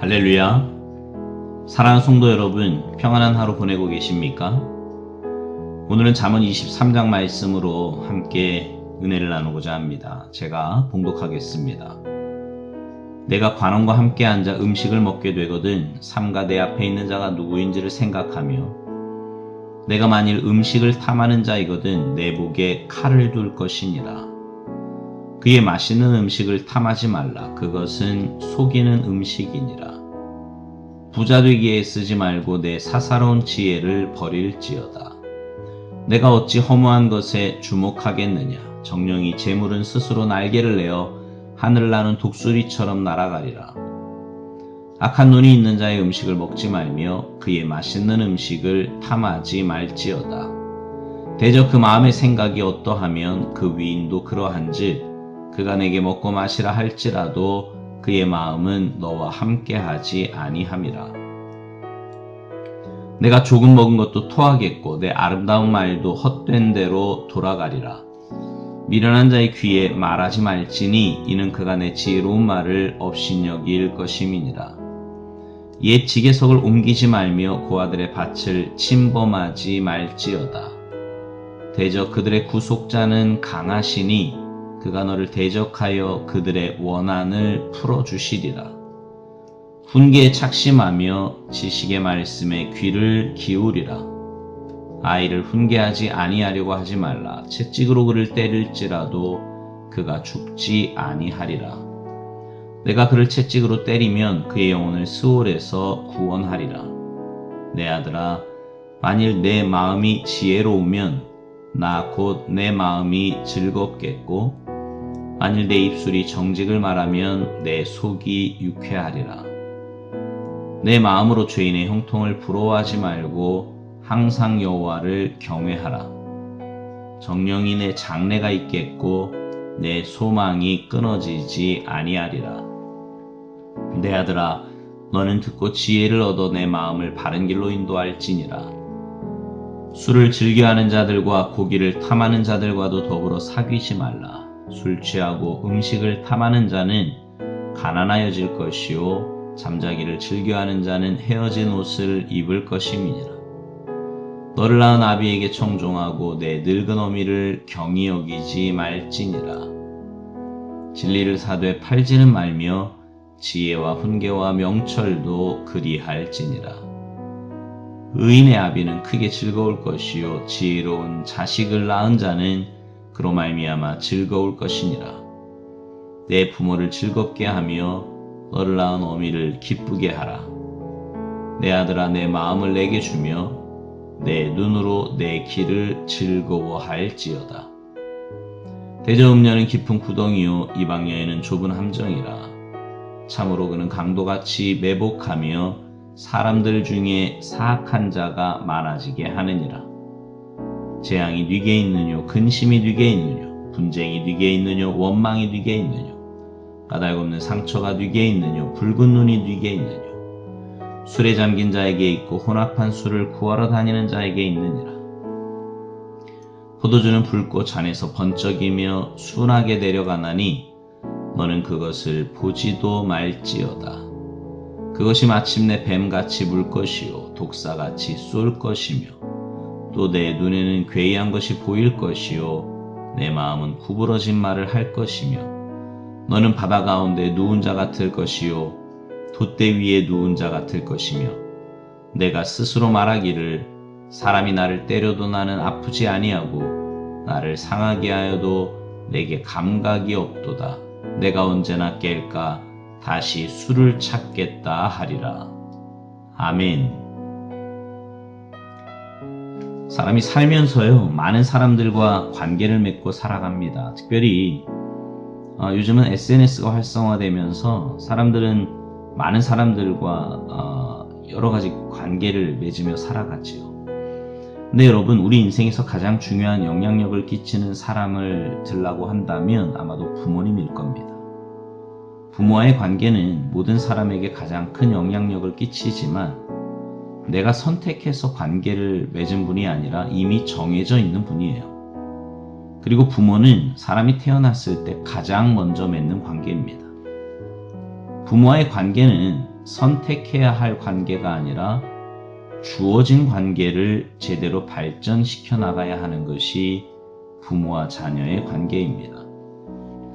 할렐루야. 사랑하는 성도 여러분, 평안한 하루 보내고 계십니까? 오늘은 잠언 23장 말씀으로 함께 은혜를 나누고자 합니다. 제가 봉독하겠습니다. 내가 관원과 함께 앉아 음식을 먹게 되거든 삼가 내 앞에 있는 자가 누구인지를 생각하며 내가 만일 음식을 탐하는 자이거든 내 목에 칼을 둘 것이니라. 그의 맛있는 음식을 탐하지 말라. 그것은 속이는 음식이니라. 부자 되기에 쓰지 말고 내 사사로운 지혜를 버릴지어다. 내가 어찌 허무한 것에 주목하겠느냐. 정령이 재물은 스스로 날개를 내어 하늘을 나는 독수리처럼 날아가리라. 악한 눈이 있는 자의 음식을 먹지 말며 그의 맛있는 음식을 탐하지 말지어다. 대저 그 마음의 생각이 어떠하면 그 위인도 그러한즉 그가 내게 먹고 마시라 할지라도 그의 마음은 너와 함께하지 아니함이라. 내가 조금 먹은 것도 토하겠고 내 아름다운 말도 헛된 대로 돌아가리라. 미련한 자의 귀에 말하지 말지니 이는 그가 내 지혜로운 말을 업신여길 것임이니라. 옛 지게석을 옮기지 말며 고아들의 밭을 침범하지 말지어다. 대저 그들의 구속자는 강하시니 그가 너를 대적하여 그들의 원한을 풀어주시리라. 훈계에 착심하며 지식의 말씀에 귀를 기울이라. 아이를 훈계하지 아니하려고 하지 말라. 채찍으로 그를 때릴지라도 그가 죽지 아니하리라. 내가 그를 채찍으로 때리면 그의 영혼을 스올에서 구원하리라. 내 아들아, 만일 내 마음이 지혜로우면 나 곧 내 마음이 즐겁겠고 만일 내 입술이 정직을 말하면 내 속이 유쾌하리라. 내 마음으로 죄인의 형통을 부러워하지 말고 항상 여호와를 경외하라. 정령이 내 장래가 있겠고 내 소망이 끊어지지 아니하리라. 내 아들아, 너는 듣고 지혜를 얻어 내 마음을 바른 길로 인도할지니라. 술을 즐겨하는 자들과 고기를 탐하는 자들과도 더불어 사귀지 말라. 술 취하고 음식을 탐하는 자는 가난하여질 것이요 잠자기를 즐겨하는 자는 헤어진 옷을 입을 것임이니라. 너를 낳은 아비에게 청종하고 내 늙은 어미를 경히 여기지 말지니라. 진리를 사되 팔지는 말며 지혜와 훈계와 명철도 그리할지니라. 의인의 아비는 크게 즐거울 것이요 지혜로운 자식을 낳은 자는 그로 말미암아 즐거울 것이니라. 내 부모를 즐겁게 하며 너를 낳은 어미를 기쁘게 하라. 내 아들아, 내 마음을 내게 주며 내 눈으로 내 길을 즐거워할지어다. 대저 음녀는 깊은 구덩이요 이방 여인은 좁은 함정이라. 참으로 그는 강도같이 매복하며 사람들 중에 사악한 자가 많아지게 하느니라. 재앙이 네게 있느뇨, 근심이 네게 있느뇨, 분쟁이 네게 있느뇨, 원망이 네게 있느뇨, 까닭없는 상처가 네게 있느뇨, 붉은 눈이 네게 있느뇨. 술에 잠긴 자에게 있고 혼합한 술을 구하러 다니는 자에게 있느니라. 포도주는 붉고 잔에서 번쩍이며 순하게 내려가나니 너는 그것을 보지도 말지어다. 그것이 마침내 뱀같이 물 것이요 독사같이 쏠 것이며 또 내 눈에는 괴이한 것이 보일 것이요 내 마음은 구부러진 말을 할 것이며 너는 바다 가운데 누운 자 같을 것이요 돛대 위에 누운 자 같을 것이며 내가 스스로 말하기를 사람이 나를 때려도 나는 아프지 아니하고 나를 상하게 하여도 내게 감각이 없도다. 내가 언제나 깰까 다시 술을 찾겠다 하리라. 아멘. 사람이 살면서요 많은 사람들과 관계를 맺고 살아갑니다. 특별히 요즘은 SNS가 활성화되면서 사람들은 많은 사람들과 여러 가지 관계를 맺으며 살아가지요. 근데 여러분, 우리 인생에서 가장 중요한 영향력을 끼치는 사람을 들라고 한다면 아마도 부모님일 겁니다. 부모와의 관계는 모든 사람에게 가장 큰 영향력을 끼치지만 내가 선택해서 관계를 맺은 분이 아니라 이미 정해져 있는 분이에요. 그리고 부모는 사람이 태어났을 때 가장 먼저 맺는 관계입니다. 부모와의 관계는 선택해야 할 관계가 아니라 주어진 관계를 제대로 발전시켜 나가야 하는 것이 부모와 자녀의 관계입니다.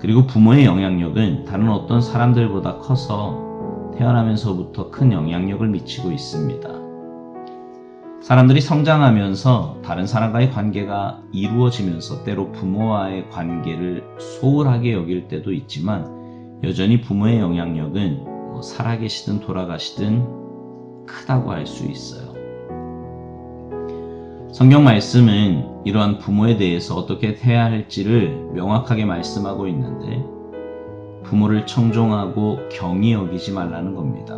그리고 부모의 영향력은 다른 어떤 사람들보다 커서 태어나면서부터 큰 영향력을 미치고 있습니다. 사람들이 성장하면서 다른 사람과의 관계가 이루어지면서 때로 부모와의 관계를 소홀하게 여길 때도 있지만 여전히 부모의 영향력은 살아계시든 돌아가시든 크다고 할 수 있어요. 성경 말씀은 이러한 부모에 대해서 어떻게 해야 할지를 명확하게 말씀하고 있는데 부모를 청종하고 경히 여기지 말라는 겁니다.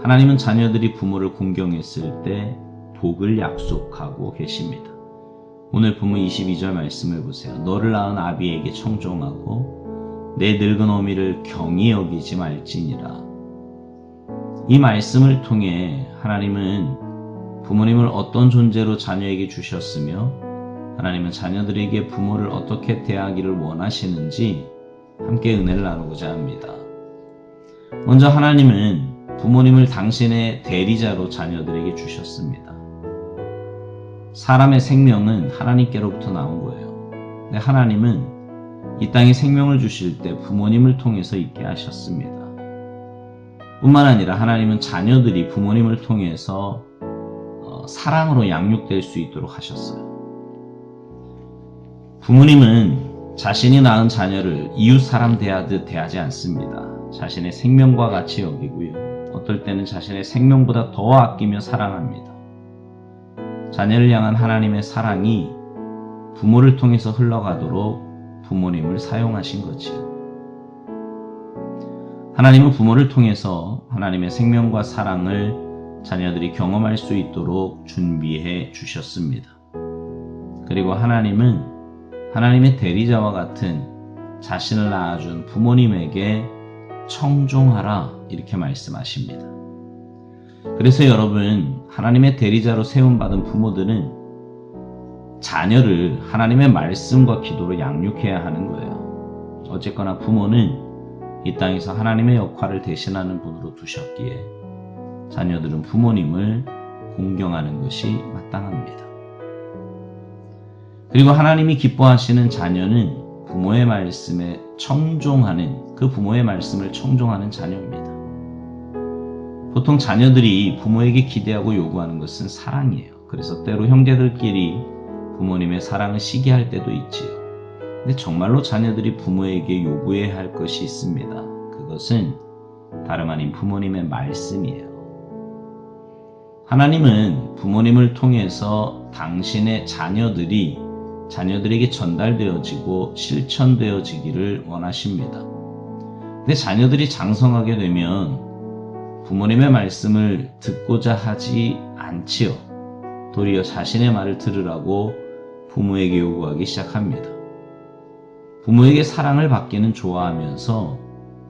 하나님은 자녀들이 부모를 공경했을 때 복을 약속하고 계십니다. 오늘 본문 22절 말씀을 보세요. 너를 낳은 아비에게 청종하고 내 늙은 어미를 경히 여기지 말지니라. 이 말씀을 통해 하나님은 부모님을 어떤 존재로 자녀에게 주셨으며 하나님은 자녀들에게 부모를 어떻게 대하기를 원하시는지 함께 은혜를 나누고자 합니다. 먼저 하나님은 부모님을 당신의 대리자로 자녀들에게 주셨습니다. 사람의 생명은 하나님께로부터 나온 거예요. 근데 하나님은 이 땅에 생명을 주실 때 부모님을 통해서 있게 하셨습니다. 뿐만 아니라 하나님은 자녀들이 부모님을 통해서 사랑으로 양육될 수 있도록 하셨어요. 부모님은 자신이 낳은 자녀를 이웃 사람 대하듯 대하지 않습니다. 자신의 생명과 같이 여기고요. 어떨 때는 자신의 생명보다 더 아끼며 사랑합니다. 자녀를 향한 하나님의 사랑이 부모를 통해서 흘러가도록 부모님을 사용하신 거지요. 하나님은 부모를 통해서 하나님의 생명과 사랑을 자녀들이 경험할 수 있도록 준비해 주셨습니다. 그리고 하나님은 하나님의 대리자와 같은 자신을 낳아준 부모님에게 청종하라 이렇게 말씀하십니다. 그래서 여러분, 하나님의 대리자로 세움받은 부모들은 자녀를 하나님의 말씀과 기도로 양육해야 하는 거예요. 어쨌거나 부모는 이 땅에서 하나님의 역할을 대신하는 분으로 두셨기에 자녀들은 부모님을 공경하는 것이 마땅합니다. 그리고 하나님이 기뻐하시는 자녀는 부모의 말씀에 청종하는, 그 부모의 말씀을 청종하는 자녀입니다. 보통 자녀들이 부모에게 기대하고 요구하는 것은 사랑이에요. 그래서 때로 형제들끼리 부모님의 사랑을 시기할 때도 있지요. 근데 정말로 자녀들이 부모에게 요구해야 할 것이 있습니다. 그것은 다름 아닌 부모님의 말씀이에요. 하나님은 부모님을 통해서 당신의 자녀들에게 전달되어지고 실천되어지기를 원하십니다. 근데 자녀들이 장성하게 되면 부모님의 말씀을 듣고자 하지 않지요. 도리어 자신의 말을 들으라고 부모에게 요구하기 시작합니다. 부모에게 사랑을 받기는 좋아하면서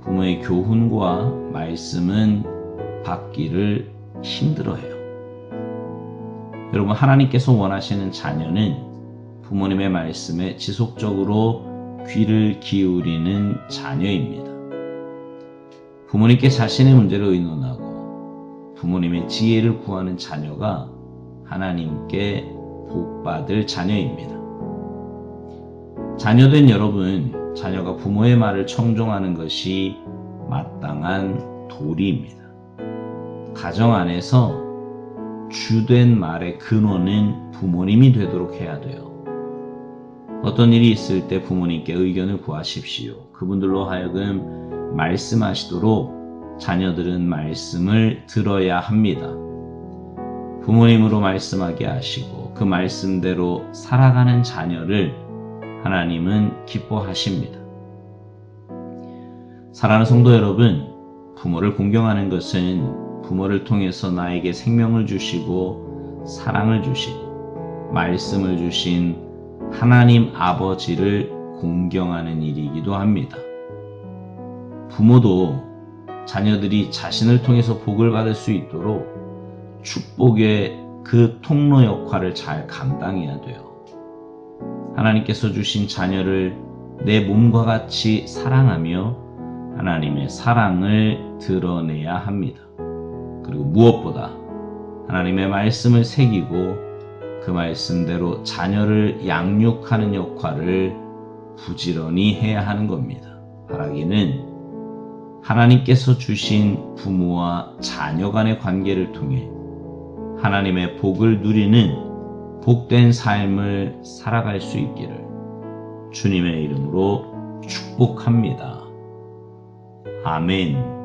부모의 교훈과 말씀은 받기를 힘들어해요. 여러분, 하나님께서 원하시는 자녀는 부모님의 말씀에 지속적으로 귀를 기울이는 자녀입니다. 부모님께 자신의 문제를 의논하고 부모님의 지혜를 구하는 자녀가 하나님께 복받을 자녀입니다. 자녀된 여러분, 자녀가 부모의 말을 청종하는 것이 마땅한 도리입니다. 가정 안에서 주된 말의 근원은 부모님이 되도록 해야 돼요. 어떤 일이 있을 때 부모님께 의견을 구하십시오. 그분들로 하여금 말씀하시도록 자녀들은 말씀을 들어야 합니다. 부모님으로 말씀하게 하시고 그 말씀대로 살아가는 자녀를 하나님은 기뻐하십니다. 사랑하는 성도 여러분, 부모를 공경하는 것은 부모를 통해서 나에게 생명을 주시고 사랑을 주시고 말씀을 주신 하나님 아버지를 공경하는 일이기도 합니다. 부모도 자녀들이 자신을 통해서 복을 받을 수 있도록 축복의 그 통로 역할을 잘 감당해야 돼요. 하나님께서 주신 자녀를 내 몸과 같이 사랑하며 하나님의 사랑을 드러내야 합니다. 그리고 무엇보다 하나님의 말씀을 새기고 그 말씀대로 자녀를 양육하는 역할을 부지런히 해야 하는 겁니다. 바라기는 하나님께서 주신 부모와 자녀 간의 관계를 통해 하나님의 복을 누리는 복된 삶을 살아갈 수 있기를 주님의 이름으로 축복합니다. 아멘.